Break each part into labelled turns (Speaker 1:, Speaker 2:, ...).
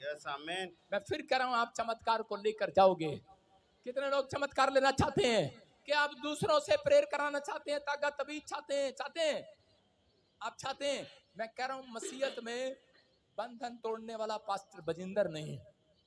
Speaker 1: Yes आमीन।
Speaker 2: मैं फिर कह रहा हूं, आप चमत्कार को लेकर जाओगे। कितने लोग चमत्कार लेना चाहते हैं? कि आप दूसरों से प्रेयर कराना चाहते हैं, ताकत तभी चाहते हैं आप चाहते हैं। मैं कह रहा हूं, मसीहत में बंधन तोड़ने वाला पास्टर बजिंदर नहीं,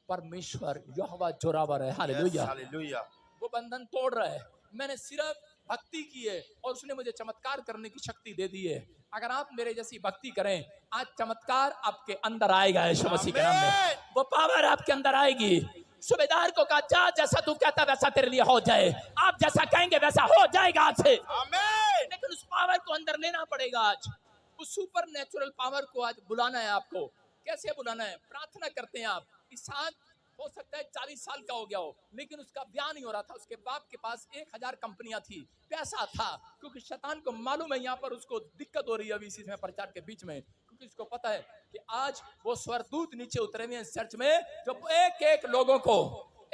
Speaker 2: परमेश्वर यहोवा जोरावर है। हालेलुया।
Speaker 1: हालेलुया।
Speaker 2: वो बंधन तोड़ रहा है। मैंने सिर्फ भक्ति की है और उसने मुझे चमत्कार करने की शक्ति दे दी है। अगर आप मेरे जैसी भक्ति करें, आज चमत्कार आपके अंदर आएगा यीशु मसीह के नाम में। वो पावर आपके अंदर आएगी। सूबेदार को कहा, जा जैसा तू कहता वैसा तेरे लिए हो जाए। आप जैसा कहेंगे वैसा हो जाएगा आज से। लेकिन उस पावर को अंदर लेना पड़ेगा। आज उस सुपर नेचुरल पावर को आज बुलाना है आपको। कैसे बुलाना है? प्रार्थना करते हैं आप। इसहाक हो सकता है 40 साल का हो गया हो, लेकिन उसका ब्याह नहीं हो रहा था। उसके बाप के पास 1000 कंपनियां थी, पैसा था, क्योंकि शैतान को मालूम है यहाँ पर उसको दिक्कत हो रही है अभी इसी समय प्रचार के बीच में, क्योंकि उसको पता है कि आज वो स्वर्गदूत नीचे उतरे हुए हैं चर्च में, जो एक एक लोगों को,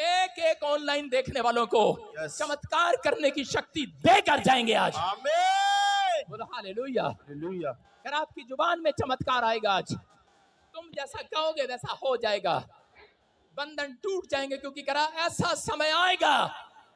Speaker 2: एक एक ऑनलाइन देखने वालों को चमत्कार करने की शक्ति देकर जाएंगे आज।
Speaker 1: आमीन।
Speaker 2: बोलो हालेलुया।
Speaker 1: हालेलुया।
Speaker 2: फिर आपकी जुबान में चमत्कार आएगा। आज तुम जैसा कहोगे वैसा हो जाएगा। बंधन टूट जाएंगे, क्योंकि करा ऐसा समय आएगा,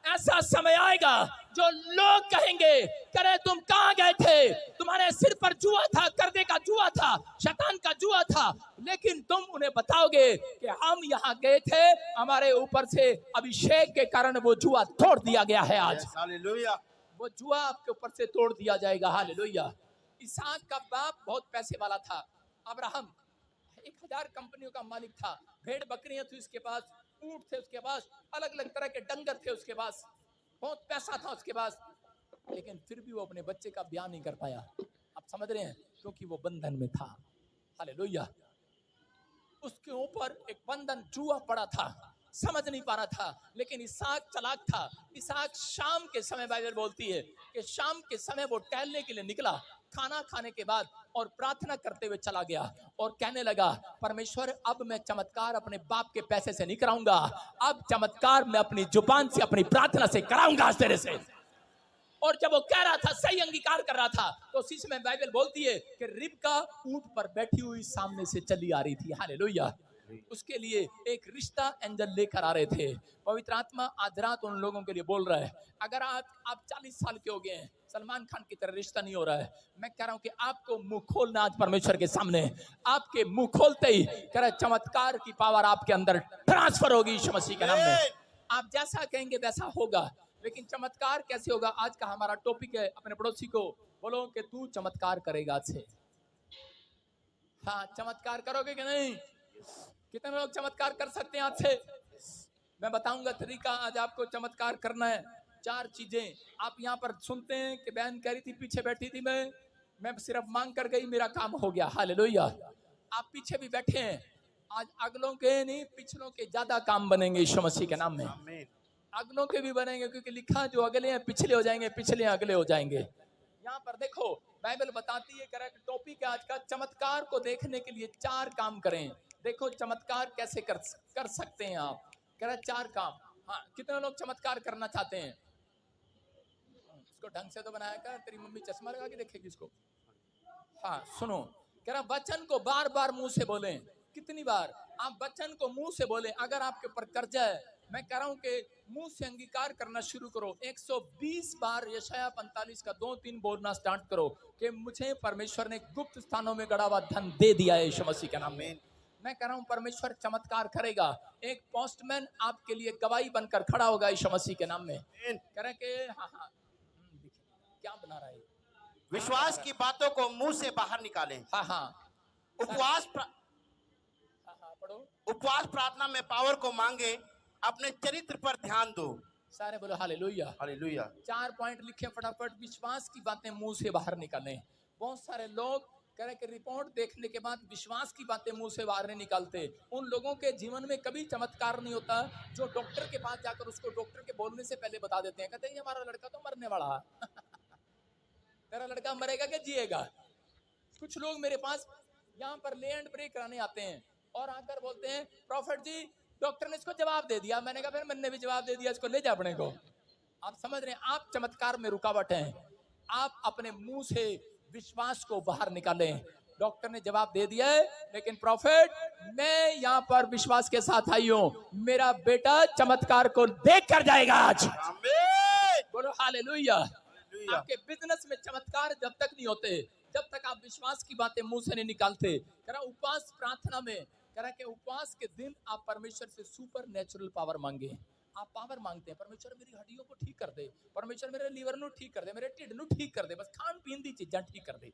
Speaker 2: ऐसा समय आएगा जो लोग कहेंगे, करे तुम कहां गए थे? तुम्हारे सिर पर जुआ था, कर्जे का जुआ था, शैतान का जुआ था, लेकिन तुम उन्हें बताओगे कि हम यहाँ गए थे, हमारे ऊपर से अभिषेक के कारण वो जुआ तोड़ दिया गया है। आज
Speaker 1: हालेलुया।
Speaker 2: वो जुआ आपके ऊपर से तोड़ दिया जाएगा। हालेलुया। इसहाक का बाप बहुत पैसे वाला था। अब्राहम 1000 कंपनियों का मालिक था। भेड़ बकरियां थी उसके पास, ऊंट थे उसके पास, अलग अलग तरह के डंगर थे उसके पास, बहुत पैसा था उसके पास, लेकिन फिर भी वो अपने बच्चे का ब्याह नहीं कर पाया। आप समझ रहे हैं? क्योंकि वो बंधन में था। हालेलुया। उसके ऊपर एक बंधन जुआ पड़ा था, समझ नहीं पा रहा था। लेकिन इसहाक चालाक था। इसहाक शाम के समय, बाइबल बोलती है कि शाम के समय वो टहलने के लिए निकला, खाना खाने के बाद, और प्रार्थना करते हुए चला गया और कहने लगा, परमेश्वर अब मैं चमत्कार अपने बाप के पैसे से नहीं कराऊंगा, अब चमत्कार मैं अपनी जुबान से, अपनी प्रार्थना से कराऊंगा आज तेरे से। और जब वो कह रहा था, सही अंगीकार कर रहा था, तो उसी समय बाइबल बोलती है कि रिबका ऊंट पर बैठी हुई सामने से चली आ रही थी। हालेलुया। उसके लिए एक रिश्ता एंजल लेकर आ रहे थे। पवित्र आत्मा आज रात उन लोगों के लिए बोल रहा है, अगर आप 40 साल के हो गए हैं, सलमान खान की तरह रिश्ता नहीं हो रहा है, मैं कह रहा हूं कि आपको मुंह खोलना आज परमेश्वर के सामने। आपके मुंह खोलते ही कह रहा, चमत्कार की पावर आपके अंदर ट्रांसफर होगी यीशु मसीह के नाम में। आप जैसा कहेंगे वैसा होगा। लेकिन चमत्कार कैसे होगा? आज का हमारा टॉपिक है। अपने पड़ोसी को बोलो कि तू चमत्कार करेगा आज से। हाँ, चमत्कार करोगे कि नहीं? कितने लोग चमत्कार कर सकते हैं आज से? मैं बताऊंगा तरीका आज आपको चमत्कार करना है। 4 चीजें आप यहाँ पर सुनते हैं कि बहन कह रही थी, पीछे बैठी थी, मैं सिर्फ मांग कर गई, मेरा काम हो गया। हालेलुया। आप पीछे भी बैठे हैं, आज अगलों के नहीं पिछलों के ज्यादा काम बनेंगे यीशु मसीह के नाम में।
Speaker 1: आमीन।
Speaker 2: अगलों के भी बनेंगे, क्योंकि लिखा जो अगले हैं पिछले हो जाएंगे, पिछले अगले हो जाएंगे। यहाँ पर देखो बाइबल बताती है, करेक्ट टॉपिक है आज का, चमत्कार को देखने के लिए 4 काम करें। देखो चमत्कार कैसे कर सकते हैं आप। कह रहा 4 काम। हाँ, कितने लोग चमत्कार करना चाहते हैं? इसको ढंग से तो बनाया कर, तेरी मम्मी चश्मा लगा के देखेगी इसको। हाँ सुनो, कह रहा वचन को बार बार मुंह से बोलें। कितनी बार आप वचन को मुंह से बोलें? अगर आपके ऊपर कर्जा है, मैं कह रहा हूं कि मुंह से अंगीकार करना शुरू करो। 120 बार यशाया 45 का 2-3 बोलना स्टार्ट करो कि मुझे परमेश्वर ने गुप्त स्थानों में गड़ा हुआ धन दे दिया है यीशु मसीह के नाम में। मैं कह रहा हूं परमेश्वर चमत्कार करेगा। एक पोस्टमैन आपके लिए गवाही बनकर खड़ा होगा यीशु मसीह के नाम में। कह रहे कि हाँ, क्या बना रहा है?
Speaker 1: विश्वास की बातों को मुंह से बाहर निकालें।
Speaker 2: हाँ,
Speaker 1: उपवास प्रार्थना में पावर को मांगे, अपने चरित्र पर ध्यान दो।
Speaker 2: सारे बोलो हालेलुया।
Speaker 1: हालेलुया।
Speaker 2: 4 पॉइंट लिखे फटाफट। विश्वास की बातें मुंह से बाहर निकालें। बहुत सारे लोग कह रहे कि रिपोर्ट देखने के बाद विश्वास की बातें मुंह से बाहर नहीं निकालते। उन लोगों के जीवन में कभी चमत्कार नहीं होता जो डॉक्टर के पास जाकर उसको डॉक्टर के बोलने से पहले बता देते हैं, कहते हैं हमारा लड़का तो मरने वाला है। तेरा लड़का मरेगा क्या जिएगा? कुछ लोग मेरे पास यहाँ पर ले एंड प्रे कराने आते हैं और आकर बोलते हैं, प्रॉफिट जी डॉक्टर ने इसको जवाब दे दिया। मैंने कहा फिर मैंने भी जवाब दे दिया, इसको ले जा अपने को। आप समझ रहे हैं? आप चमत्कार में रुकावट हैं। आप अपने मुंह से विश्वास को बाहर निकालें। डॉक्टर ने जवाब दे दिया है, लेकिन प्रॉफिट मैं यहाँ पर विश्वास के साथ आई हूँ, मेरा बेटा चमत्कार को देख कर जाएगा आज।
Speaker 1: आमीन।
Speaker 2: बोलो हालेलुया।
Speaker 1: हालेलुया।
Speaker 2: आपके बिजनेस में चमत्कार जब तक नहीं होते, जब तक आप विश्वास की बातें मुंह से नहीं निकालते। करा उपवास प्रार्थना में, करा के उपवास के दिन आप परमेश्वर से सुपर नेचुरल पावर मांगे। आप पावर मांगते हैं, परमेश्वर मेरी हड्डियों को ठीक कर दे, परमेश्वर मेरे लीवर नु ठीक कर दे, मेरे ढिड नु ठीक कर दे, बस खान पीन दी चीजें ठीक कर दे।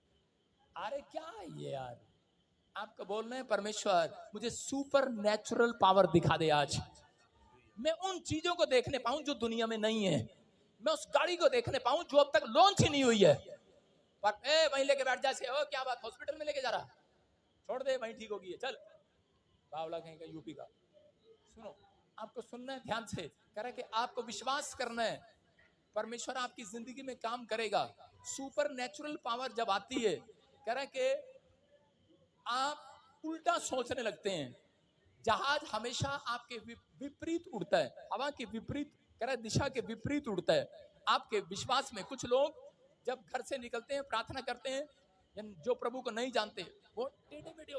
Speaker 2: अरे क्या है ये यार, आपको बोलना है परमेश्वर मुझे सुपर नेचुरल पावर दिखा दे आज, मैं उन चीजों को देखने पाऊं जो दुनिया में नहीं है, मैं उस गाड़ी को देखने पाऊं जो अब तक लॉन्च ही नहीं हुई है। पर वहीं लेके बैठ जाए, ओ क्या बात हॉस्पिटल में लेके जा रहा, छोड़ दे वहीं ठीक होगी, चल बावला कहीं का यूपी का। सुनो, आपको सुनना है ध्यान से, कह रहा है कि आपको विश्वास करना है, परमेश्वर आपकी जिंदगी में काम करेगा। सुपर नेचुरल पावर जब आती है, कह रहा है कि आप उल्टा सोचने लगते हैं, जहाज हमेशा आपके विपरीत उड़ता है, हवा के विपरीत, कह रहा है दिशा के विपरीत उड़ता है। आपके विश्वास में कुछ लोग जब घर से निकलते हैं, प्रार्थना करते हैं, जो प्रभु को नहीं जानते वो टेढ़े मेढ़े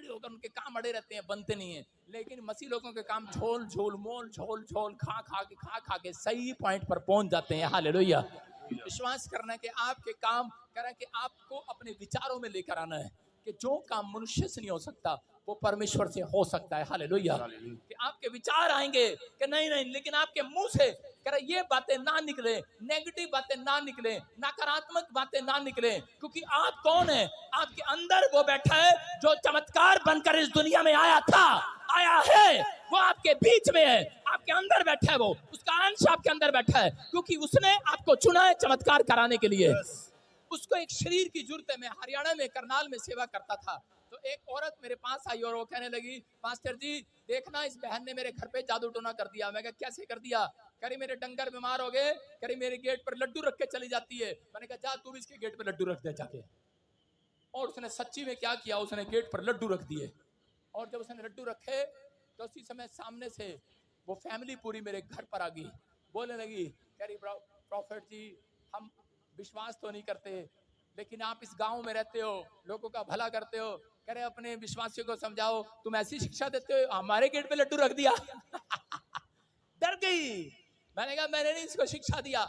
Speaker 2: होकर उनके काम अड़े रहते हैं, बनते नहीं है। लेकिन मसीह लोगों के काम झोल झोल मोल झोल झोल खा के सही पॉइंट पर पहुंच जाते हैं। हालेलुया। विश्वास करना है कि आपके काम, कह रहा है कि आपको अपने विचारों में लेकर आना है कि जो काम मनुष्य से नहीं हो सकता वो परमेश्वर से हो सकता है। हालेलुया। कि आपके विचार आएंगे कि नहीं नहीं, लेकिन आपके मुंह से कह रहा ये बातें ना निकले, नेगेटिव बातें ना निकले, नकारात्मक बातें ना निकले, क्योंकि आप कौन है, आपके अंदर वो बैठा है जो चमत्कार बनकर इस दुनिया में आया है, वो आपके बीच में है, आपके अंदर बैठा है, वो उसका अंश आपके अंदर बैठा है, क्योंकि उसने आपको चुना है चमत्कार कराने के लिए। उसको एक शरीर की जरूरत है। मैं हरियाणा में करनाल में सेवा करता था, तो एक औरत मेरे पास आई और वो कहने लगी, पास्टर जी देखना इस बहन ने मेरे घर पे जादू टोना कर दिया। मैं कहा कैसे कर दिया? करी मेरे डंगर बीमार हो गए, करी मेरे गेट पर लड्डू रख के चली जाती है। मैंने कहा जा तू भी इसके गेट पर लड्डू रख दे जाके। और उसने सच्ची में क्या किया, उसने गेट पर लड्डू रख दिए। और जब उसने लड्डू रखे तो उसी समय सामने से वो फैमिली पूरी मेरे घर पर आ गई, बोलने लगी, कह रही प्रॉफिट जी हम विश्वास तो नहीं करते, लेकिन आप इस गांव में रहते हो, लोगों का भला करते हो, कह रहे अपने विश्वासियों को समझाओ, तुम ऐसी शिक्षा देते हो, हमारे गेट पे लड्डू रख दिया। डर गई। मैंने कहा मैंने नहीं इसको शिक्षा दिया।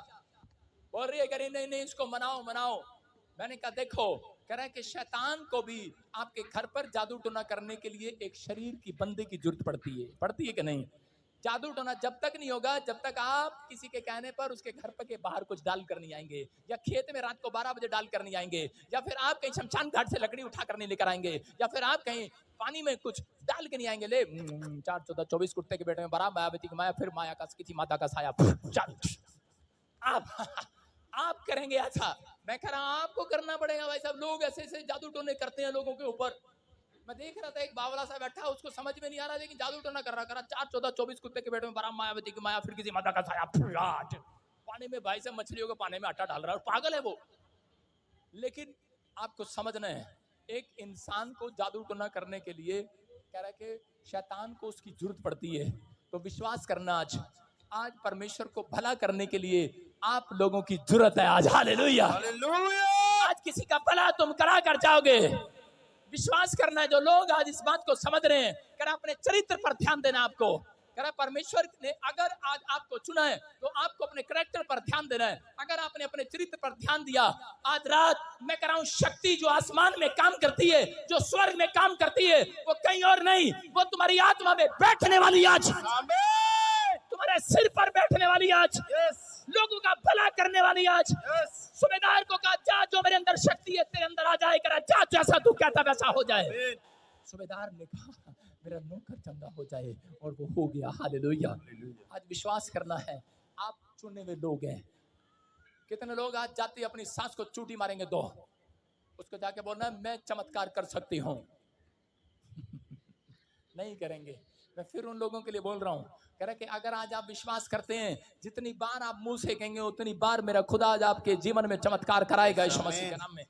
Speaker 2: बोल रही है कह रही नहीं नहीं इसको मनाओ। मैंने कहा देखो, कह रहा है कि शैतान को भी आपके घर पर जादू टोना करने के लिए एक शरीर की बंदे की जरूरत पड़ती है कि नहीं? जादू टोना जब तक नहीं होगा जब तक आप किसी के कहने पर उसके घर पर के बाहर कुछ डाल कर नहीं आएंगे, या खेत में रात को 12 बजे डाल कर नहीं आएंगे, या फिर आप कहीं शमशान घाट से लकड़ी उठा कर नहीं लेकर आएंगे, या फिर आप कहीं पानी में कुछ डाल के नहीं आएंगे। ले 4 14 24 कुत्ते के बेटे में बड़ा मायावती की माया, फिर माया का किसी माता का साया। आप करेंगे ऐसा? मैं कह रहा हूं आपको करना पड़ेगा भाई साहब। लोग ऐसे ऐसे जादू टोने करते हैं लोगों के ऊपर। मैं देख रहा था एक बावला सा बैठा, उसको समझ में नहीं आ रहा, लेकिन जादू टोना कर रहा 4 14 24 कुत्ते के बेटे में बड़ा मायावती की माया, फिर किसी माता का साया। पानी में भाई साहब मछलियों के पानी में आटा डाल रहा है, पागल है वो। लेकिन आपको समझना है, एक इंसान को जादू टोना करने के लिए कह रहा है कि शैतान को उसकी जरूरत पड़ती है। तो विश्वास करना, आज परमेश्वर को भला करने के लिए आप लोगों की जरूरत है आज। हालेलुया। आज किसी का भला तुम करा कर जाओगे। विश्वास करना है। जो लोग आज इस बात को समझ रहे हैं, कर अपने चरित्र पर ध्यान देना। आपको कर परमेश्वर ने अगर आज आपको चुना है तो आपको अपने कैरेक्टर पर ध्यान देना है। अगर आपने अपने चरित्र पर ध्यान दिया, आज रात मैं कह रहा हूं शक्ति जो आसमान में काम करती है, जो स्वर्ग में काम करती है, वो कहीं और नहीं, वो तुम्हारी आत्मा में बैठने वाली आज, तुम्हारे सिर पर बैठने वाली आज, लोगों का भला करने वाली आज। सूबेदार को कहा जा, जो मेरे अंदर शक्ति है तेरे अंदर आ जाए, करा जा, जैसा तू कहता वैसा हो जाए। सूबेदार ने कहा मेरा नौकर चंगा हो जाए, और वो हो गया। हालेलुया। आज विश्वास करना है, आप चुने हुए लोग हैं। कितने लोग आज जाते अपनी सांस को चूटी मारेंगे, दो उसको जाके बोलना है मैं चमत्कार कर सकती हूँ। नहीं करेंगे। मैं फिर उन लोगों के लिए बोल रहा हूँ, कह रहा कि अगर आज आप विश्वास करते हैं, जितनी बार आप मुंह से कहेंगे उतनी बार मेरा खुदा आज आपके जीवन में चमत्कार कराएगा, यीशु मसीह के नाम में।